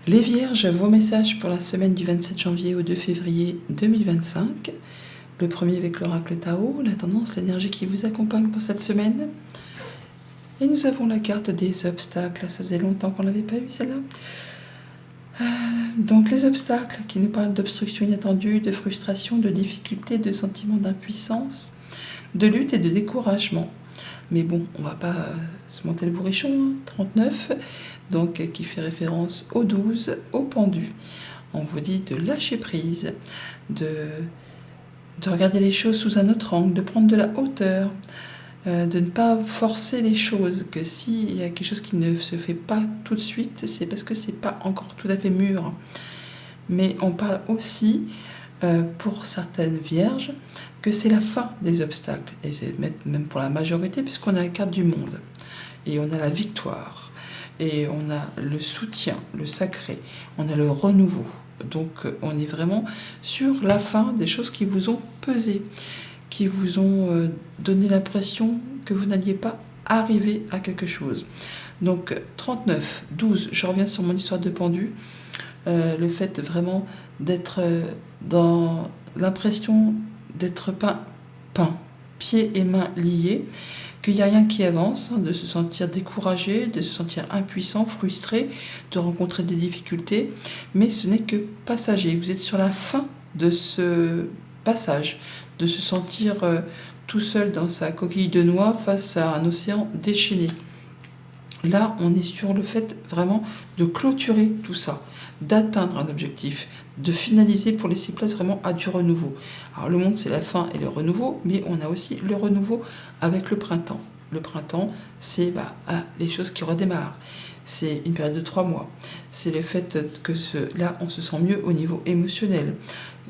Les Vierges, vos messages pour la semaine du 27 janvier au 2 février 2025. Le premier avec l'oracle Tao, la tendance, l'énergie qui vous accompagne pour cette semaine. Et nous avons la carte des obstacles. Ça faisait longtemps qu'on ne l'avait pas eu, celle-là. Donc les obstacles qui nous parlent d'obstruction inattendue, de frustration, de difficulté, de sentiment d'impuissance, de lutte et de découragement. Mais bon, on ne va pas se monter le bourrichon, 39, donc qui fait référence au 12, au pendu. On vous dit de lâcher prise, de regarder les choses sous un autre angle, de prendre de la hauteur, de ne pas forcer les choses, que s'il y a quelque chose qui ne se fait pas tout de suite, c'est parce que c'est pas encore tout à fait mûr. Mais on parle aussi, pour certaines vierges, que c'est la fin des obstacles, et c'est même pour la majorité, puisqu'on a la carte du monde, et on a la victoire, et on a le soutien, le sacré, on a le renouveau. Donc on est vraiment sur la fin des choses qui vous ont pesé, qui vous ont donné l'impression que vous n'alliez pas arriver à quelque chose. Donc 39, 12, je reviens sur mon histoire de pendu, le fait vraiment d'être dans l'impression d'être peint, pieds et mains liés, qu'il n'y a rien qui avance, de se sentir découragé, de se sentir impuissant, frustré, de rencontrer des difficultés, mais ce n'est que passager. Vous êtes sur la fin de ce passage, de se sentir tout seul dans sa coquille de noix face à un océan déchaîné. Là, on est sur le fait vraiment de clôturer tout ça, d'atteindre un objectif, de finaliser pour laisser place vraiment à du renouveau. Alors le monde, c'est la fin et le renouveau, mais on a aussi le renouveau avec le printemps. Le printemps, c'est les choses qui redémarrent. C'est une période de 3 mois. C'est le fait que là, on se sent mieux au niveau émotionnel.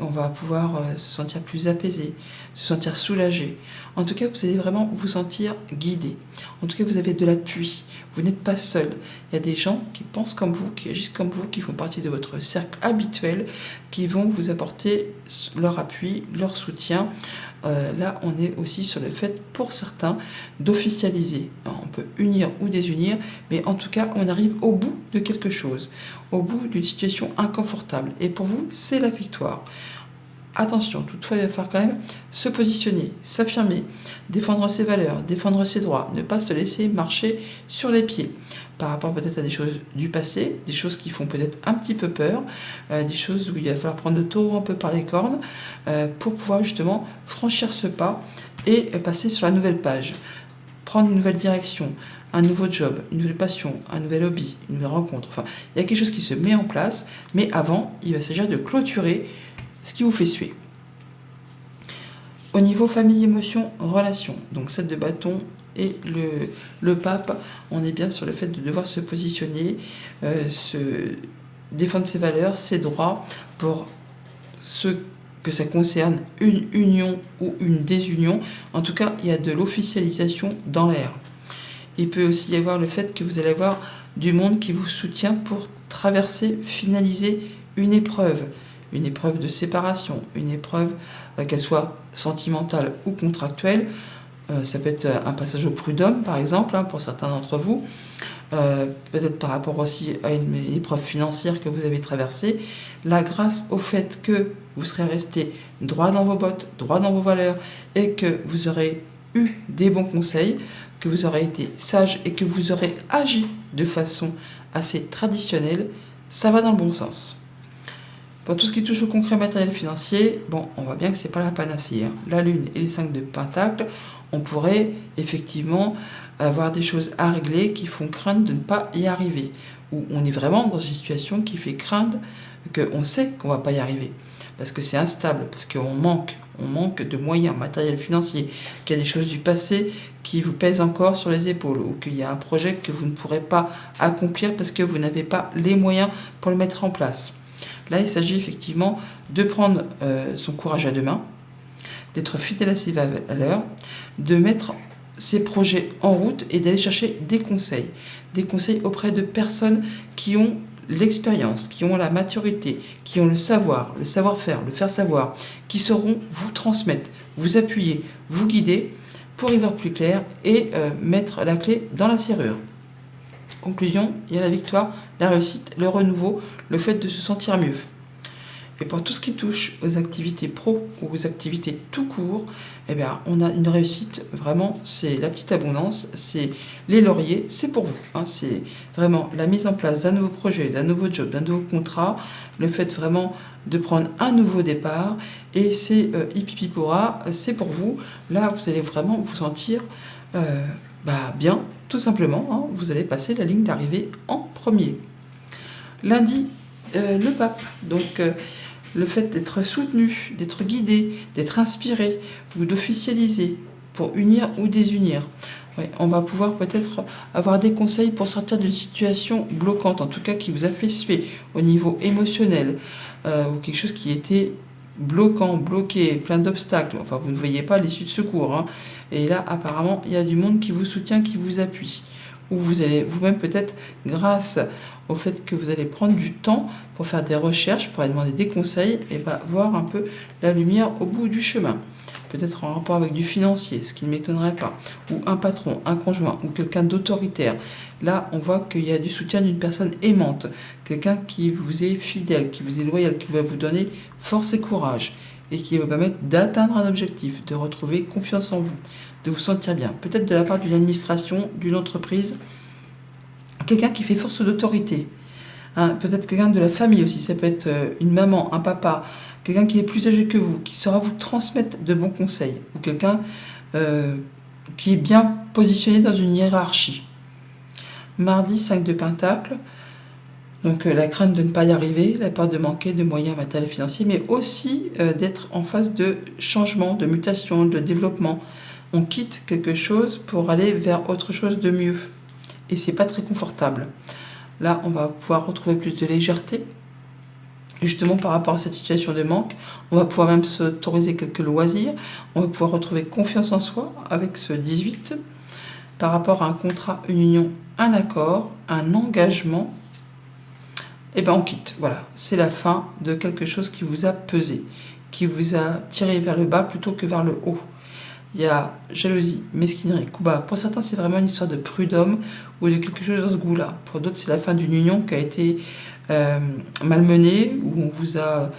On va pouvoir se sentir plus apaisé, se sentir soulagé. En tout cas, vous allez vraiment vous sentir guidé. En tout cas, vous avez de l'appui. Vous n'êtes pas seul. Il y a des gens qui pensent comme vous, qui agissent comme vous, qui font partie de votre cercle habituel, qui vont vous apporter leur appui, leur soutien. Là, on est aussi sur le fait, pour certains, d'officialiser. On peut unir ou désunir, mais en tout cas, on arrive au bout de quelque chose, au bout d'une situation inconfortable. Et pour vous, c'est la victoire. Attention, toutefois, il va falloir quand même se positionner, s'affirmer, défendre ses valeurs, défendre ses droits, ne pas se laisser marcher sur les pieds par rapport peut-être à des choses du passé, des choses qui font peut-être un petit peu peur, des choses où il va falloir prendre le taureau un peu par les cornes pour pouvoir justement franchir ce pas et passer sur la nouvelle page, prendre une nouvelle direction, un nouveau job, une nouvelle passion, un nouvel hobby, une nouvelle rencontre. Enfin, il y a quelque chose qui se met en place, mais avant, il va s'agir de clôturer ce qui vous fait suer. Au niveau famille, émotion, relation, donc 7 de bâton et le pape, on est bien sur le fait de devoir se positionner, se défendre ses valeurs, ses droits, pour ceux que ça concerne, une union ou une désunion. En tout cas, il y a de l'officialisation dans l'air. Il peut aussi y avoir le fait que vous allez avoir du monde qui vous soutient pour traverser, finaliser une épreuve de séparation, une épreuve, qu'elle soit sentimentale ou contractuelle. Ça peut être un passage au prud'homme, par exemple, pour certains d'entre vous. Peut-être par rapport aussi à une épreuve financière que vous avez traversée. Là, grâce au fait que vous serez resté droit dans vos bottes, droit dans vos valeurs, et que vous aurez eu des bons conseils, que vous aurez été sage et que vous aurez agi de façon assez traditionnelle, ça va dans le bon sens. Pour tout ce qui touche au concret matériel financier, bon, on voit bien que c'est pas la panacée. La lune et les 5 de pentacles, on pourrait effectivement avoir des choses à régler qui font craindre de ne pas y arriver. Ou on est vraiment dans une situation qui fait craindre qu'on sait qu'on va pas y arriver. Parce que c'est instable, parce qu'on manque de moyens matériels financiers, qu'il y a des choses du passé qui vous pèsent encore sur les épaules, ou qu'il y a un projet que vous ne pourrez pas accomplir parce que vous n'avez pas les moyens pour le mettre en place. Là, il s'agit effectivement de prendre son courage à deux mains, d'être fidèle à ses valeurs, de mettre ses projets en route et d'aller chercher des conseils auprès de personnes qui ont l'expérience, qui ont la maturité, qui ont le savoir-faire, le faire savoir, qui sauront vous transmettre, vous appuyer, vous guider pour y voir plus clair et mettre la clé dans la serrure. Conclusion, il y a la victoire, la réussite, le renouveau, le fait de se sentir mieux. Et pour tout ce qui touche aux activités pro ou aux activités tout court, eh bien, on a une réussite, vraiment, c'est la petite abondance, c'est les lauriers, c'est pour vous. Hein, c'est vraiment la mise en place d'un nouveau projet, d'un nouveau job, d'un nouveau contrat, le fait vraiment de prendre un nouveau départ, et c'est Hipipipora, c'est pour vous. Là, vous allez vraiment vous sentir bien, tout simplement. Hein, vous allez passer la ligne d'arrivée en premier. Lundi, le pape, donc le fait d'être soutenu, d'être guidé, d'être inspiré ou d'officialiser pour unir ou désunir. Ouais, on va pouvoir peut-être avoir des conseils pour sortir d'une situation bloquante, en tout cas qui vous a fait suer au niveau émotionnel, ou quelque chose qui était bloquant, bloqué, plein d'obstacles. Enfin, vous ne voyez pas l'issue de secours. Hein. Et là, apparemment, il y a du monde qui vous soutient, qui vous appuie. Ou vous allez vous-même peut-être, grâce au fait que vous allez prendre du temps pour faire des recherches, pour aller demander des conseils, et voir un peu la lumière au bout du chemin. Peut-être en rapport avec du financier, ce qui ne m'étonnerait pas, ou un patron, un conjoint, ou quelqu'un d'autoritaire. Là, on voit qu'il y a du soutien d'une personne aimante, quelqu'un qui vous est fidèle, qui vous est loyal, qui va vous donner force et courage, et qui va vous permettre d'atteindre un objectif, de retrouver confiance en vous, de vous sentir bien. Peut-être de la part d'une administration, d'une entreprise, quelqu'un qui fait force d'autorité. Hein, peut-être quelqu'un de la famille aussi, ça peut être une maman, un papa, quelqu'un qui est plus âgé que vous, qui saura vous transmettre de bons conseils, ou quelqu'un qui est bien positionné dans une hiérarchie. Mardi, 5 de Pentacle, donc la crainte de ne pas y arriver, la peur de manquer de moyens matériels et financiers, mais aussi d'être en phase de changement, de mutation, de développement. On quitte quelque chose pour aller vers autre chose de mieux. Et c'est pas très confortable. Là, on va pouvoir retrouver plus de légèreté, justement par rapport à cette situation de manque. On va pouvoir même s'autoriser quelques loisirs. On va pouvoir retrouver confiance en soi avec ce 18. Par rapport à un contrat, une union, un accord, un engagement, on quitte. Voilà, c'est la fin de quelque chose qui vous a pesé, qui vous a tiré vers le bas plutôt que vers le haut. Il y a jalousie, mesquinerie, coup bas. Pour certains, c'est vraiment une histoire de prud'homme ou de quelque chose dans ce goût-là. Pour d'autres, c'est la fin d'une union qui a été malmenée, où on vous a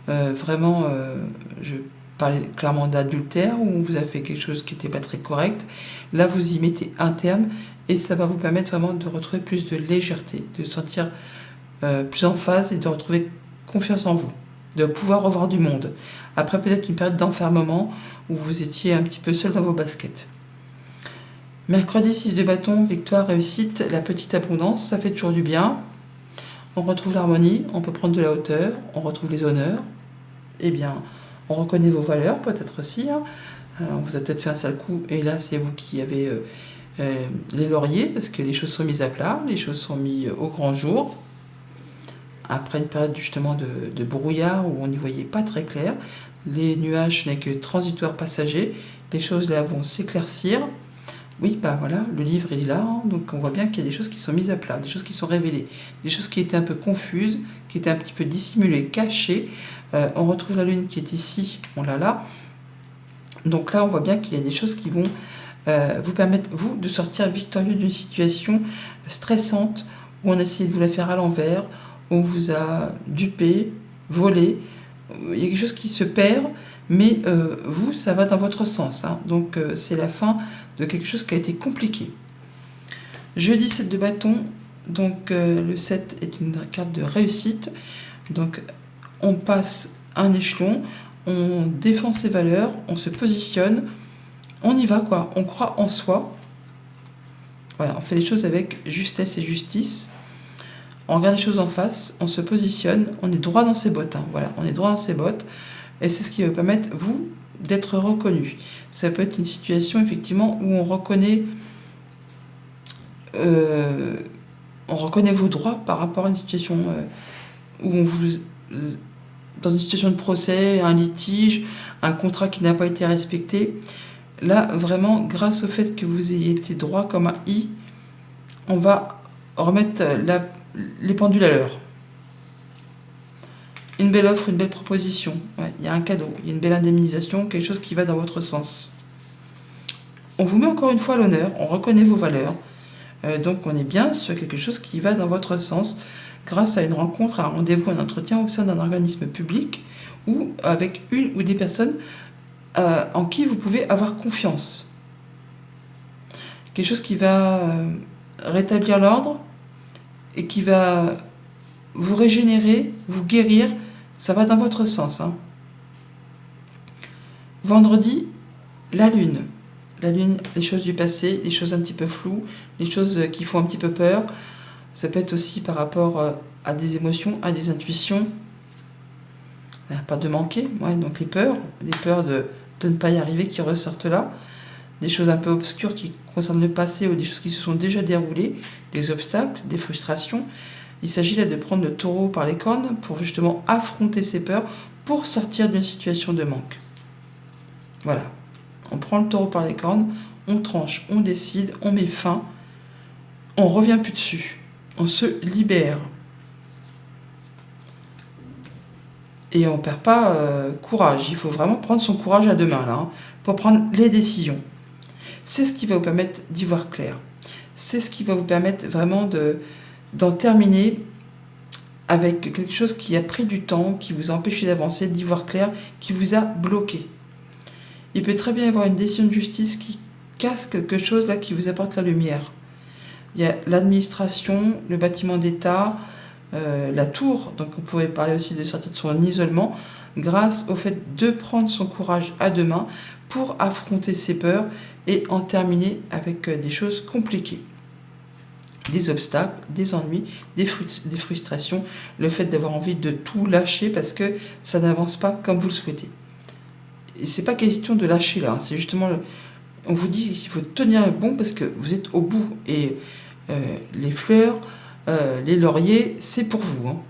je parlais clairement d'adultère, où on vous a fait quelque chose qui n'était pas très correct. Là, vous y mettez un terme et ça va vous permettre vraiment de retrouver plus de légèreté, de se sentir plus en phase et de retrouver confiance en vous, de pouvoir revoir du monde. Après peut-être une période d'enfermement où vous étiez un petit peu seul dans vos baskets. Mercredi, 6 de bâton, victoire, réussite, la petite abondance, ça fait toujours du bien. On retrouve l'harmonie, on peut prendre de la hauteur, on retrouve les honneurs. On reconnaît vos valeurs peut-être aussi. Hein. On vous a peut-être fait un sale coup et là c'est vous qui avez les lauriers parce que les choses sont mises à plat, les choses sont mises au grand jour. Après une période justement de brouillard où on n'y voyait pas très clair, les nuages n'est que transitoire passager, les choses là vont s'éclaircir. Oui, voilà, le livre il est là, hein, donc on voit bien qu'il y a des choses qui sont mises à plat, des choses qui sont révélées, des choses qui étaient un peu confuses, qui étaient un petit peu dissimulées, cachées. On retrouve la lune qui est ici, on l'a là. Donc là, on voit bien qu'il y a des choses qui vont vous permettre, vous, de sortir victorieux d'une situation stressante où on a essayé de vous la faire à l'envers, où on vous a dupé, volé. Il y a quelque chose qui se perd, mais vous, ça va dans votre sens. Hein. Donc c'est la fin de quelque chose qui a été compliqué. Jeudi, 7 de bâton. Donc le 7 est une carte de réussite. Donc on passe un échelon, on défend ses valeurs, on se positionne, on y va quoi, on croit en soi. Voilà, on fait les choses avec justesse et justice. On regarde les choses en face, on se positionne, on est droit dans ses bottes. Hein. Voilà, on est droit dans ses bottes. Et c'est ce qui va permettre, vous, d'être reconnu. Ça peut être une situation, effectivement, où on reconnaît vos droits par rapport à une situation où on vous... dans une situation de procès, un litige, un contrat qui n'a pas été respecté. Là, vraiment, grâce au fait que vous ayez été droit comme un i, on va remettre les pendules à l'heure. Une belle offre, une belle proposition. Ouais, il y a un cadeau, il y a une belle indemnisation, quelque chose qui va dans votre sens. On vous met encore une fois à l'honneur, on reconnaît vos valeurs, Donc on est bien sur quelque chose qui va dans votre sens grâce à une rencontre, un rendez-vous, un entretien au sein d'un organisme public ou avec une ou des personnes en qui vous pouvez avoir confiance. Quelque chose qui va rétablir l'ordre et qui va vous régénérer, vous guérir, ça va dans votre sens. Vendredi, la lune. La lune, les choses du passé, les choses un petit peu floues, les choses qui font un petit peu peur. Ça peut être aussi par rapport à des émotions, à des intuitions. Pas de manquer, donc les peurs de ne pas y arriver qui ressortent là. Des choses un peu obscures qui concernent le passé ou des choses qui se sont déjà déroulées, des obstacles, des frustrations. Il s'agit là de prendre le taureau par les cornes pour justement affronter ses peurs, pour sortir d'une situation de manque. Voilà. On prend le taureau par les cornes, on tranche, on décide, on met fin, on revient plus dessus, on se libère. Et on ne perd pas courage. Il faut vraiment prendre son courage à deux mains là, pour prendre les décisions. C'est ce qui va vous permettre d'y voir clair. C'est ce qui va vous permettre vraiment d'en terminer avec quelque chose qui a pris du temps, qui vous a empêché d'avancer, d'y voir clair, qui vous a bloqué. Il peut très bien y avoir une décision de justice qui casse quelque chose là, qui vous apporte la lumière. Il y a l'administration, le bâtiment d'État, la tour, donc on pourrait parler aussi de sortir de son isolement, grâce au fait de prendre son courage à deux mains pour affronter ses peurs et en terminer avec des choses compliquées. Des obstacles, des ennuis, des frustrations, le fait d'avoir envie de tout lâcher parce que ça n'avance pas comme vous le souhaitez. Et c'est pas question de lâcher là, c'est justement, on vous dit qu'il faut tenir bon parce que vous êtes au bout et les fleurs, les lauriers, c'est pour vous.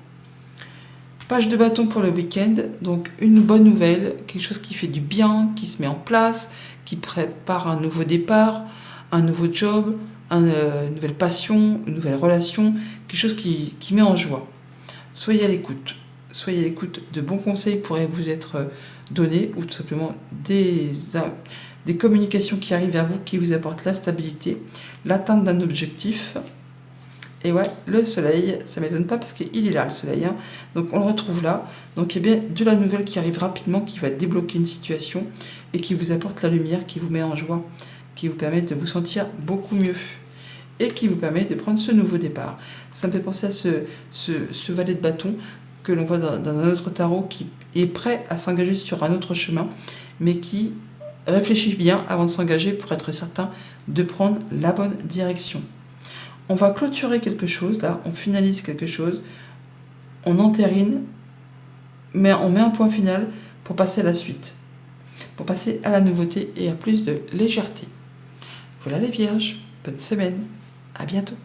Page de bâton pour le week-end, donc une bonne nouvelle, quelque chose qui fait du bien, qui se met en place, qui prépare un nouveau départ, un nouveau job, une nouvelle passion, une nouvelle relation, quelque chose qui met en joie. Soyez à l'écoute. Soyez à l'écoute de bons conseils pourraient vous être donnés ou tout simplement des communications qui arrivent vers vous, qui vous apportent la stabilité, l'atteinte d'un objectif. Et ouais, le soleil, ça ne m'étonne pas parce qu'il est là, le soleil. Donc on le retrouve là. Donc il y a bien de la nouvelle qui arrive rapidement, qui va débloquer une situation et qui vous apporte la lumière, qui vous met en joie, qui vous permet de vous sentir beaucoup mieux et qui vous permet de prendre ce nouveau départ. Ça me fait penser à ce valet de bâton que l'on voit dans un autre tarot qui est prêt à s'engager sur un autre chemin, mais qui réfléchit bien avant de s'engager pour être certain de prendre la bonne direction. On va clôturer quelque chose, là, on finalise quelque chose, on entérine, mais on met un point final pour passer à la suite, pour passer à la nouveauté et à plus de légèreté. Voilà les vierges, bonne semaine, à bientôt.